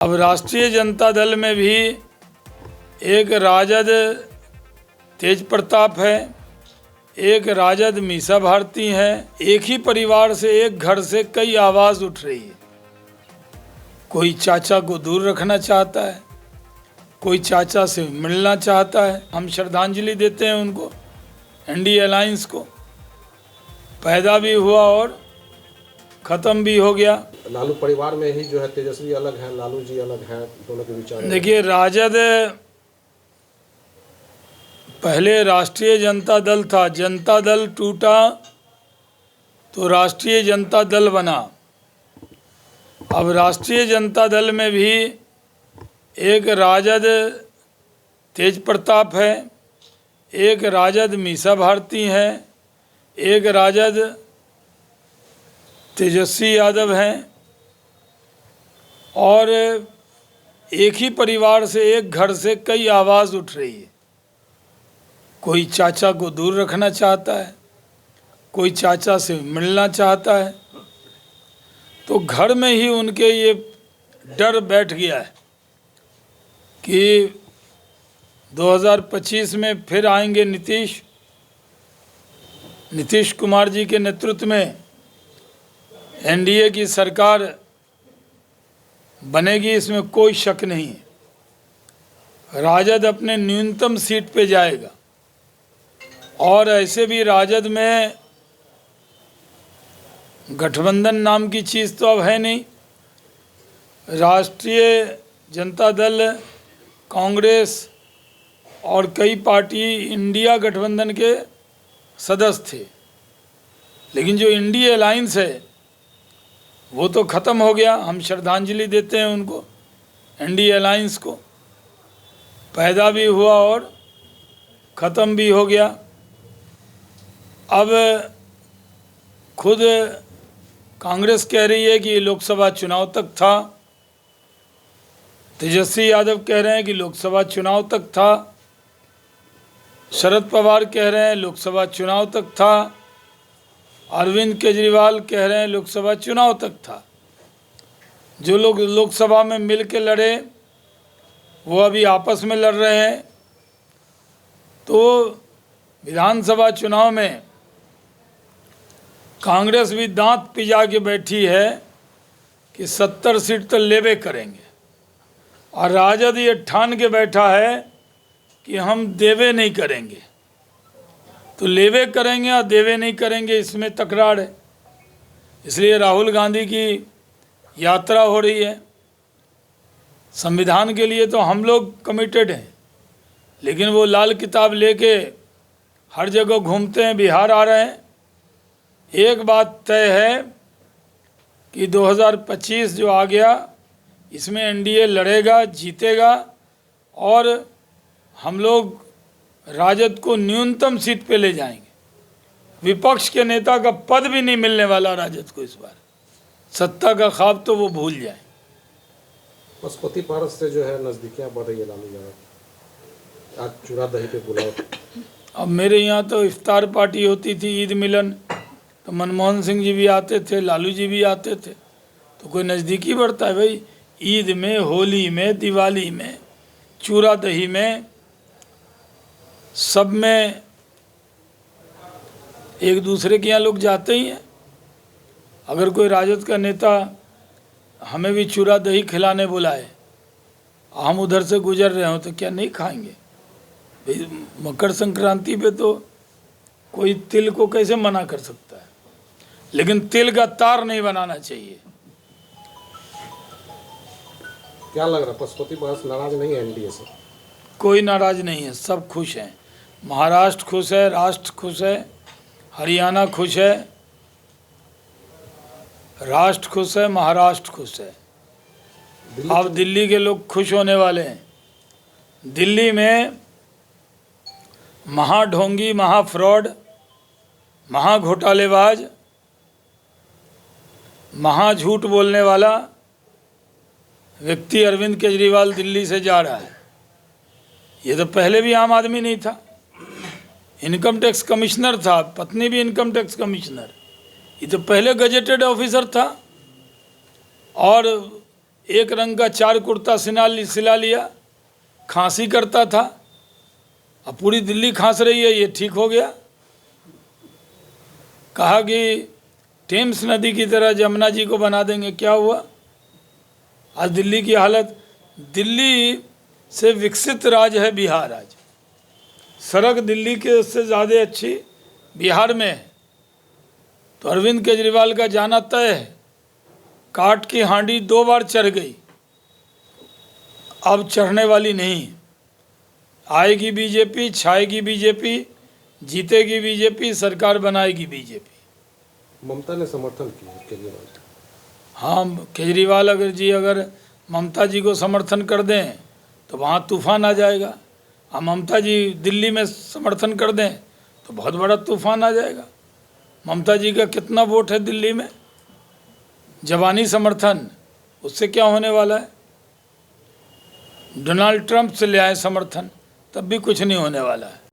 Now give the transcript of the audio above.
अब राष्ट्रीय जनता दल में भी एक राजद तेज प्रताप है, एक राजद मीसा भारती है। एक ही परिवार से, एक घर से कई आवाज़ उठ रही है। कोई चाचा को दूर रखना चाहता है, कोई चाचा से मिलना चाहता है। हम श्रद्धांजलि देते हैं उनको, एनडीए अलायंस को। पैदा भी हुआ और ख़त्म भी हो गया। लालू परिवार में ही जो है तेजस्वी अलग है, लालू जी अलग हैं, दोनों के विचार। देखिए, राजद पहले राष्ट्रीय जनता दल था, जनता दल टूटा तो राष्ट्रीय जनता दल बना। अब राष्ट्रीय जनता दल में भी एक राजद तेज प्रताप है, एक राजद मीसा भारती है, एक राजद तेजस्वी यादव हैं। और एक ही परिवार से, एक घर से कई आवाज़ उठ रही है। कोई चाचा को दूर रखना चाहता है, कोई चाचा से मिलना चाहता है। तो घर में ही उनके ये डर बैठ गया है कि 2025 में फिर आएंगे नीतीश कुमार जी के नेतृत्व में एनडीए की सरकार बनेगी, इसमें कोई शक नहीं है। राजद अपने न्यूनतम सीट पे जाएगा। और ऐसे भी राजद में गठबंधन नाम की चीज़ तो अब है नहीं। राष्ट्रीय जनता दल, कांग्रेस और कई पार्टी इंडिया गठबंधन के सदस्य थे, लेकिन जो इंडिया अलायंस है वो तो ख़त्म हो गया। हम श्रद्धांजलि देते हैं उनको, एनडीए अलायंस को। पैदा भी हुआ और ख़त्म भी हो गया। अब खुद कांग्रेस कह रही है कि लोकसभा चुनाव तक था, तेजस्वी यादव कह रहे हैं कि लोकसभा चुनाव तक था, शरद पवार कह रहे हैं लोकसभा चुनाव तक था, अरविंद केजरीवाल कह रहे हैं लोकसभा चुनाव तक था। जो लोग लोकसभा में मिल के लड़े वो अभी आपस में लड़ रहे हैं। तो विधानसभा चुनाव में कांग्रेस भी दांत पिजा के बैठी है कि 70 सीट तो लेवे करेंगे, और राजद ये ठान के बैठा है कि हम देवे नहीं करेंगे। तो लेवे करेंगे और देवे नहीं करेंगे, इसमें तकरार है। इसलिए राहुल गांधी की यात्रा हो रही है। संविधान के लिए तो हम लोग कमिटेड हैं, लेकिन वो लाल किताब लेके हर जगह घूमते हैं, बिहार आ रहे हैं। एक बात तय है कि 2025 जो आ गया, इसमें एनडीए लड़ेगा, जीतेगा, और हम लोग राजद को न्यूनतम सीट पे ले जाएंगे। विपक्ष के नेता का पद भी नहीं मिलने वाला राजद को इस बार। सत्ता का ख्वाब तो वो भूल जाए। पशुपति पारस से जो है नज़दीकियाँ बढ़ रही है लालू यादव। आज चूड़ा दही पे बुलाओ। अब मेरे यहाँ तो इफ्तार पार्टी होती थी, ईद मिलन, तो मनमोहन सिंह जी भी आते थे, लालू जी भी आते थे। तो कोई नज़दीकी बढ़ता है भाई? ईद में, होली में, दिवाली में, चूड़ा दही में, सब में एक दूसरे के यहाँ लोग जाते ही हैं। अगर कोई राजद का नेता हमें भी चूड़ा दही खिलाने बुलाए, हम उधर से गुजर रहे हो, तो क्या नहीं खाएंगे भाई? मकर संक्रांति पे तो कोई तिल को कैसे मना कर सकता है? लेकिन तिल का तार नहीं बनाना चाहिए। क्या लग रहा है, पशुपति पारस नाराज नहीं है एनडीए से? कोई नाराज नहीं है, सब खुश हैं। महाराष्ट्र खुश है, राष्ट्र खुश है, हरियाणा खुश है, राष्ट्र खुश है, महाराष्ट्र खुश है। अब दिल्ली के लोग खुश होने वाले हैं। दिल्ली में महाढोंगी, महाफ्रॉड, महाघोटालेबाज, महाझूठ बोलने वाला व्यक्ति अरविंद केजरीवाल दिल्ली से जा रहा है। ये तो पहले भी आम आदमी नहीं था, इनकम टैक्स कमिश्नर था, पत्नी भी इनकम टैक्स कमिश्नर। ये तो पहले गजेटेड ऑफिसर था। और एक रंग का 4 कुर्ता सिला लिया, खांसी करता था, अब पूरी दिल्ली खांस रही है, ये ठीक हो गया। कहा कि टेम्स नदी की तरह जमुना जी को बना देंगे, क्या हुआ? आज दिल्ली की हालत, दिल्ली से विकसित राज्य है बिहार आज, सड़क दिल्ली के उससे ज़्यादा अच्छी बिहार में है। तो अरविंद केजरीवाल का जाना तय है, काट की हांडी 2 बार चढ़ गई, अब चढ़ने वाली नहीं। आएगी बीजेपी, छाएगी बीजेपी, जीतेगी बीजेपी, सरकार बनाएगी बीजेपी। ममता ने समर्थन किया केजरीवाल। हाँ, केजरीवाल अगर ममता जी को समर्थन कर दें तो वहाँ तूफान आ जाएगा। अब ममता जी दिल्ली में समर्थन कर दें तो बहुत बड़ा तूफान आ जाएगा। ममता जी का कितना वोट है दिल्ली में? जवानी समर्थन, उससे क्या होने वाला है? डोनाल्ड ट्रंप से ले आए समर्थन, तब भी कुछ नहीं होने वाला है।